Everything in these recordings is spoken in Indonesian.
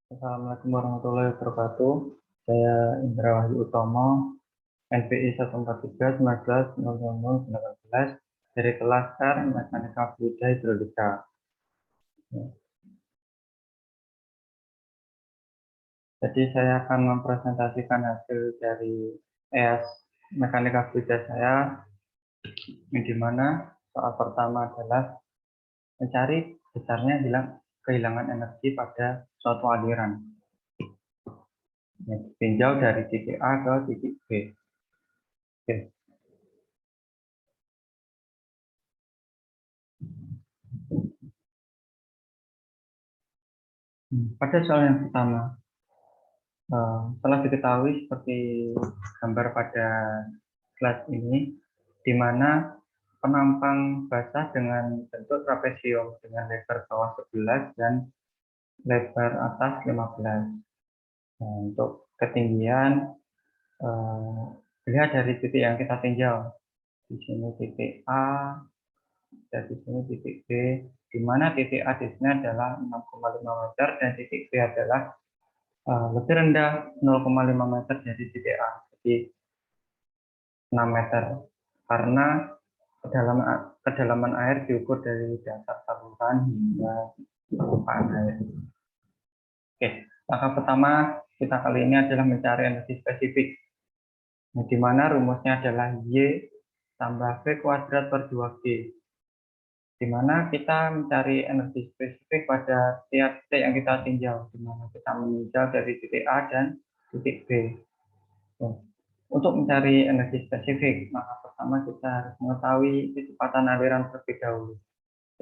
Assalamualaikum warahmatullahi wabarakatuh. Saya Indra Wahyu Utomo, NPI 14319 dari kelas SAR Mekanika Fluida Hidrolika. Jadi saya akan mempresentasikan hasil dari EAS Mekanika Fluida saya, yang dimana soal pertama adalah mencari besarnya kehilangan energi pada suatu aliran. Tinjau dari titik A ke titik B. Oke. Pada soal yang pertama, telah diketahui seperti gambar pada slide ini, di mana penampang basah dengan bentuk trapesium dengan lebar bawah 11 dan lebar atas 15. Nah, untuk ketinggian, lihat dari titik yang kita tinjau. Di sini titik A, dan di sini titik B, di mana titik A di sini adalah 6,5 meter dan titik B adalah lebih rendah 0,5 meter dari titik A, jadi 6 meter, karena kedalaman air diukur dari dasar saluran hingga permukaan air. Oke, langkah pertama kita kali ini adalah mencari energi spesifik, di mana rumusnya adalah Y tambah V kuadrat per 2G, di mana kita mencari energi spesifik pada tiap titik yang kita tinjau, di mana kita meninjau dari titik A dan titik B. Untuk mencari energi spesifik, maka pertama kita harus mengetahui kecepatan aliran terlebih dahulu.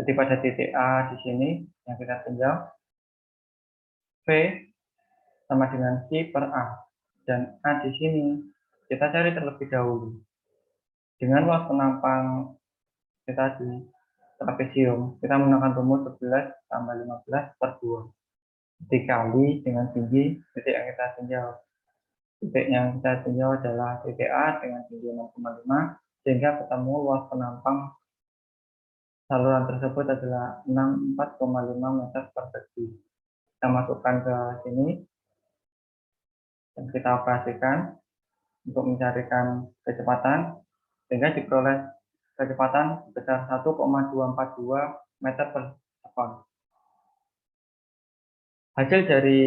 Jadi pada titik A di sini yang kita tinjau, V sama dengan Q per A, dan A di sini kita cari terlebih dahulu. Dengan luas penampang kita di trapesium, kita menggunakan rumus 11 tambah 15 per 2, dikali dengan tinggi titik yang kita tinjau. Titik yang kita tinjau adalah titik A dengan tinggi 6,5, sehingga ketemu luas penampang saluran tersebut adalah 64,5 meter persegi. Kita masukkan ke sini dan kita operasikan untuk mencarikan kecepatan, sehingga diperoleh kecepatan sebesar 1,242 meter per sekon. Hasil dari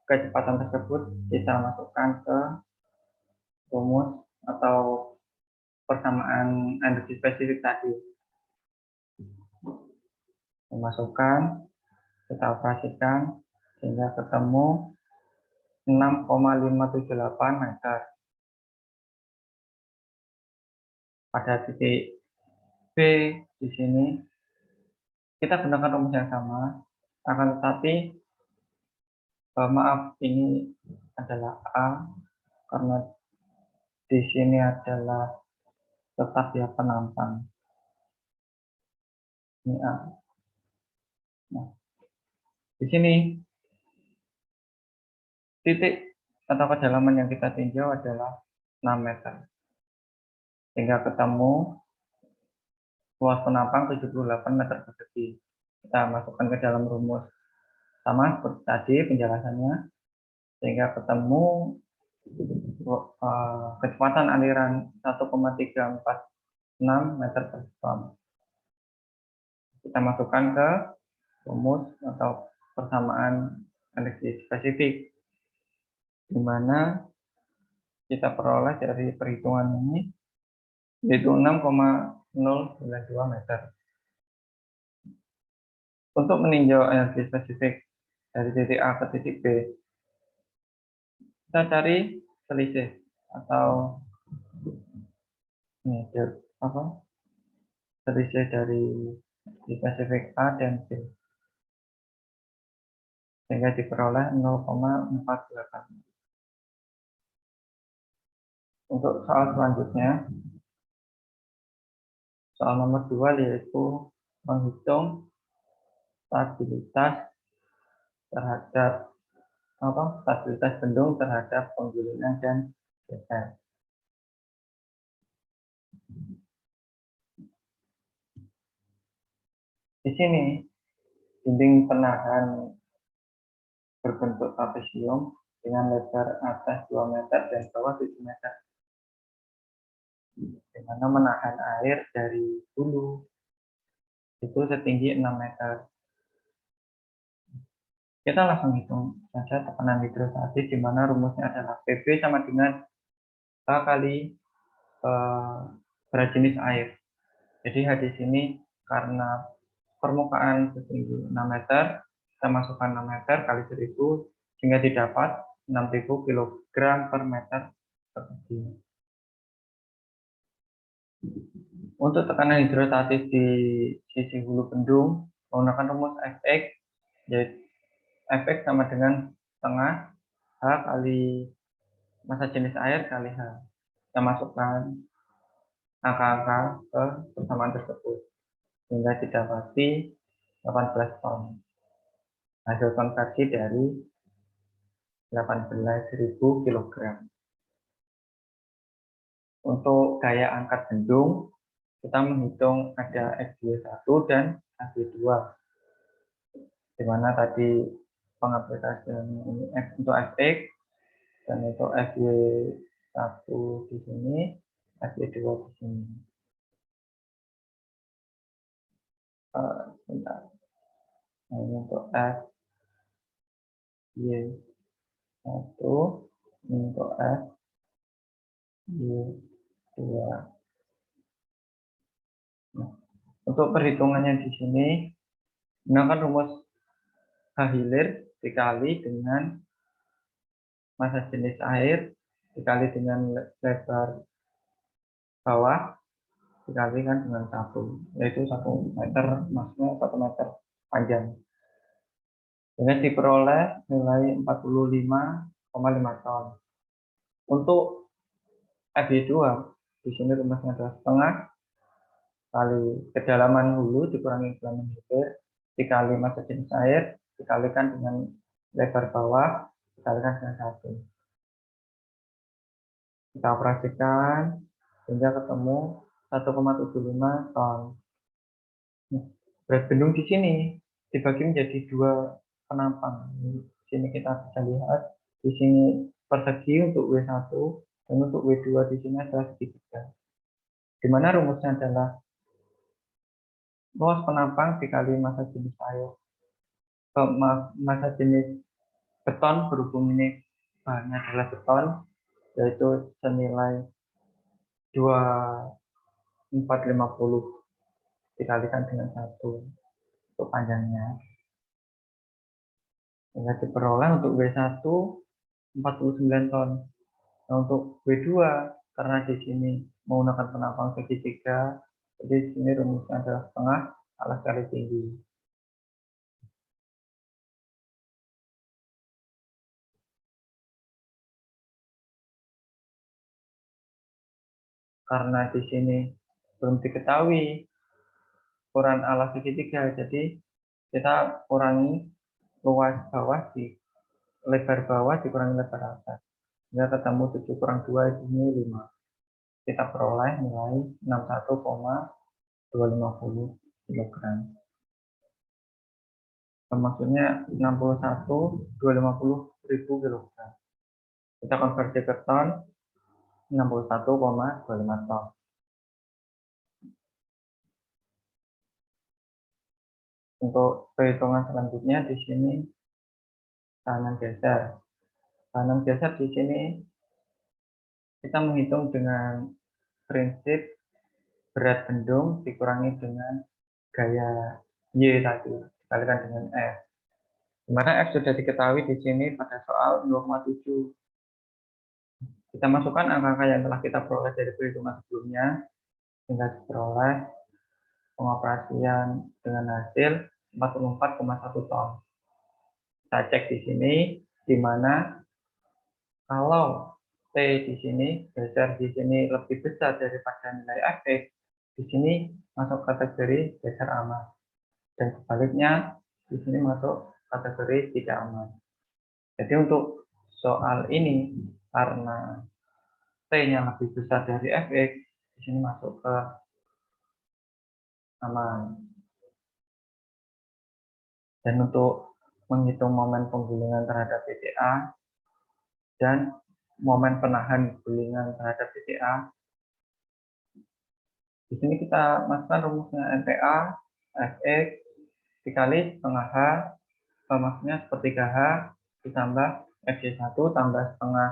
kecepatan tersebut kita masukkan ke rumus atau persamaan energi spesifik tadi. Dimasukkan, kita operasikan sehingga ketemu 6,578 meter. Pada titik B di sini kita gunakan rumus yang sama, akan tetapi maaf, ini adalah A karena di sini adalah tetap ya penampang. Ini A. Nah, di sini titik atau kedalaman yang kita tinjau adalah 6 meter. Sehingga ketemu luas penampang 78 meter persegi. Kita masukkan ke dalam rumus. Sama seperti tadi penjelasannya. Sehingga ketemu kecepatan aliran 1,346 meter per sekon. Kita masukkan ke rumus atau persamaan energi spesifik, di mana kita peroleh dari perhitungan ini yaitu 6,092 meter. Untuk meninjau energi spesifik dari titik A ke titik B, kita cari selisih atau selisih dari spesifik A dan B, sehingga diperoleh 0,428. Untuk soal selanjutnya, soal nomor 2, yaitu menghitung stabilitas terhadap stabilitas bendung terhadap penggulingan dan geser. Di sini dinding penahan berbentuk trapesium dengan lebar atas 2 meter dan bawah 7 meter, di mana menahan air dari hulu itu setinggi 6 meter. Kita langsung hitung saja tekanan hidrostatis, di mana rumusnya adalah PB sama dengan K kali berat jenis air. Jadi di sini karena permukaan setinggi 6 meter, kita masukkan 6 meter kali 1000 sehingga didapat 6000 kg per meter persegi. Untuk tekanan hidrostatis di sisi hulu bendung menggunakan rumus Fx, yaitu Fx sama dengan setengah H kali massa jenis air kali H. Kita masukkan angka-angka ke persamaan tersebut hingga didapati 18 ton. Hasil konversi dari 18.000 kg. Untuk gaya angkat bendung, kita menghitung ada FG1 dan FG2. Di mana tadi pengaplikasian ini untuk Fx dan untuk FG1 di sini, FG2 di sini. Sebentar. Nah, ini untuk FG1, ini untuk FG2. Nah, untuk perhitungannya di sini gunakan rumus H hilir dikali dengan massa jenis air dikali dengan lebar bawah dikalikan dengan 1, yaitu 1 meter, maksudnya 1 meter panjang. Dengan diperoleh nilai 45,5 ton. Untuk FG2 di sini rumusnya adalah setengah kali kedalaman hulu dikurangi kedalaman hilir dikali massa jenis air dikalikan dengan lebar bawah dikalikan dengan 1. Kita operasikan hingga ketemu 1,75 ton. Berat bendung di sini dibagi menjadi 2 penampang. Di sini kita bisa lihat di sini persegi untuk W1 dan untuk W2 di sini adalah segitiga. Di mana rumusnya adalah luas penampang dikali massa jenis air. Massa jenis beton berhubung ini bahannya adalah beton, yaitu senilai 2450 dikalikan dengan 1 untuk panjangnya. Sehingga diperoleh untuk W1 49 ton. Nah, untuk W2 karena di sini menggunakan penampang segitiga, jadi di sini rumusnya adalah setengah alas kali tinggi. Karena di sini belum diketahui ukuran alas segitiga, jadi kita kurangi luas bawah di lebar bawah dikurangi lebar atas. Sehingga ketemu 7 kurang 2 ini 5. Kita peroleh nilai 61,250 kg. Maksudnya 61.250.000 kg. Kita konversi ke ton 61,25 ton. Untuk perhitungan selanjutnya di sini tekanan geser. Tekanan geser di sini kita menghitung dengan prinsip berat bendung dikurangi dengan gaya Y tadi dikalikan dengan F. Dimana F sudah diketahui di sini pada soal 0,7. Kita masukkan angka-angka yang telah kita peroleh dari perhitungan sebelumnya sehingga diperoleh pengoperasian dengan hasil 44,1 ton. Kita cek di sini, di mana kalau T di sini, geser di sini lebih besar daripada nilai Fx, di sini masuk kategori geser aman. Dan sebaliknya, di sini masuk kategori tidak aman. Jadi untuk soal ini, karena T-nya lebih besar dari Fx, di sini masuk ke aman. Dan untuk menghitung momen penggulingan terhadap titik A dan momen penahan gulingan terhadap titik A. Di sini kita masukkan rumusnya MPA Fx dikali setengah H, maksudnya sepertiga H, ditambah Fj1 tambah setengah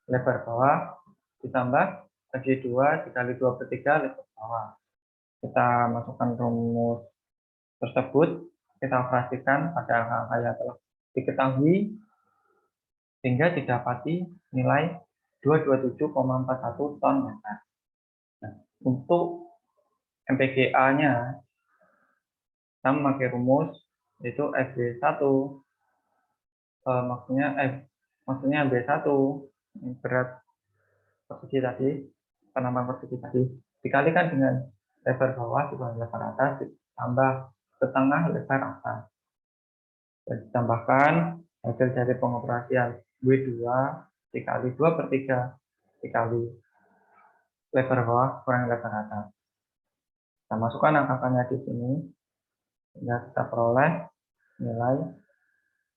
lebar bawah, ditambah Fj2 dikali 2/3 lebar bawah. Kita masukkan rumus tersebut, kita operasikan pada angka-angka yang telah diketahui, sehingga didapati nilai 227,41 ton meter. Nah, untuk MPGA-nya kita memakai rumus yaitu FB1, maksudnya B1 berat persegi tadi, penambahan persegi tadi dikalikan dengan lebar bawah dibanding lebar atas ditambah setengah lebar atas dan ditambahkan hasil dari pengoperasian W2 dikali 2/3 dikali lebar bawah kurang lebar atas. Kita masukkan angka-angkanya di sini sehingga kita peroleh nilai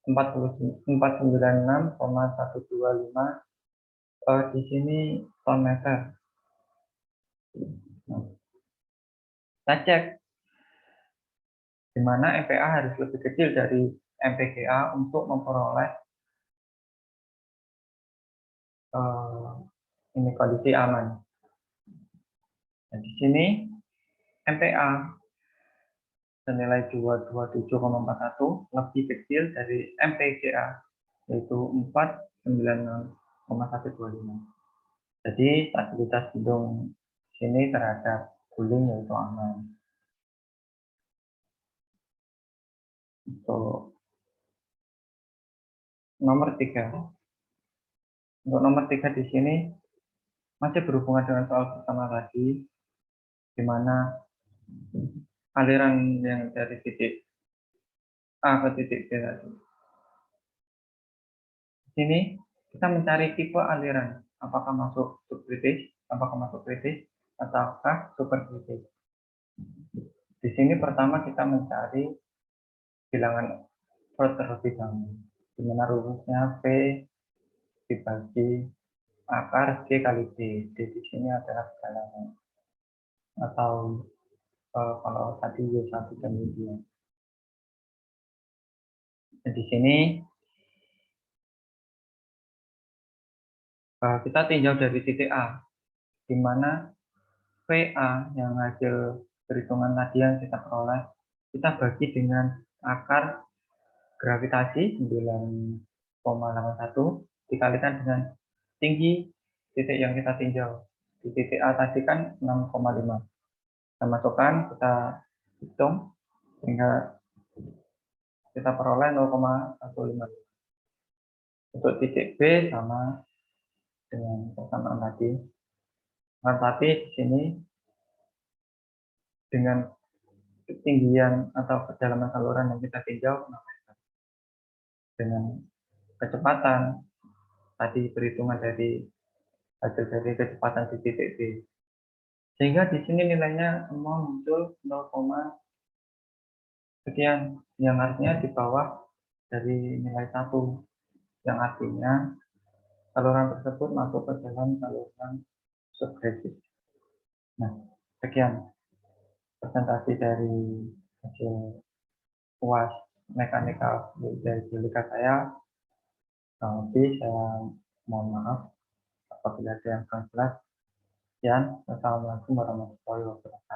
496,125 di sini ton meter. Nah, kita cek di mana MPA harus lebih kecil dari MPGA untuk memperoleh ini kondisi aman. Nah, di sini MPA senilai 227,41 lebih kecil dari MPGA yaitu 496,125. Jadi stabilitas gedung sini terhadap guling yaitu aman. Untuk nomor 3. Untuk nomor 3 di sini masih berhubungan dengan soal pertama tadi, di mana aliran yang dari titik A ke titik B tadi. Di sini kita mencari tipe aliran, apakah masuk subkritis, apakah masuk kritis, ataukah superkritis. Di sini pertama kita mencari bilangan terlebih dahulu, di mana rumusnya P dibagi akar G kali D. D di sini adalah bilangan atau kalau tadi Y1 dan Y2. Nah, di sini kita tinjau dari titik A, di mana VA yang hasil perhitungan tadi yang kita peroleh, kita bagi dengan akar gravitasi 9,81 dikalikan dengan tinggi titik yang kita tinjau. Di titik A tadi kan 6,5. Kita masukkan, kita hitung, sehingga kita peroleh 0,155. Untuk titik B sama dengan persamaan tadi. Tapi di sini dengan ketinggian atau kedalaman saluran yang kita tinjau 6 meter. Dengan kecepatan tadi perhitungan dari hasil dari kecepatan di titik B. Sehingga di sini nilainya semua muncul 0, sekian, yang artinya di bawah dari nilai 1, yang artinya saluran tersebut masuk ke dalam saluran subkritis. Nah, sekian presentasi dari hasil UAS mekanika dari Bilika saya. Lebih saya mohon maaf apabila ada yang kurang jelas. Sekian, wassalamualaikum warahmatullahi wabarakatuh.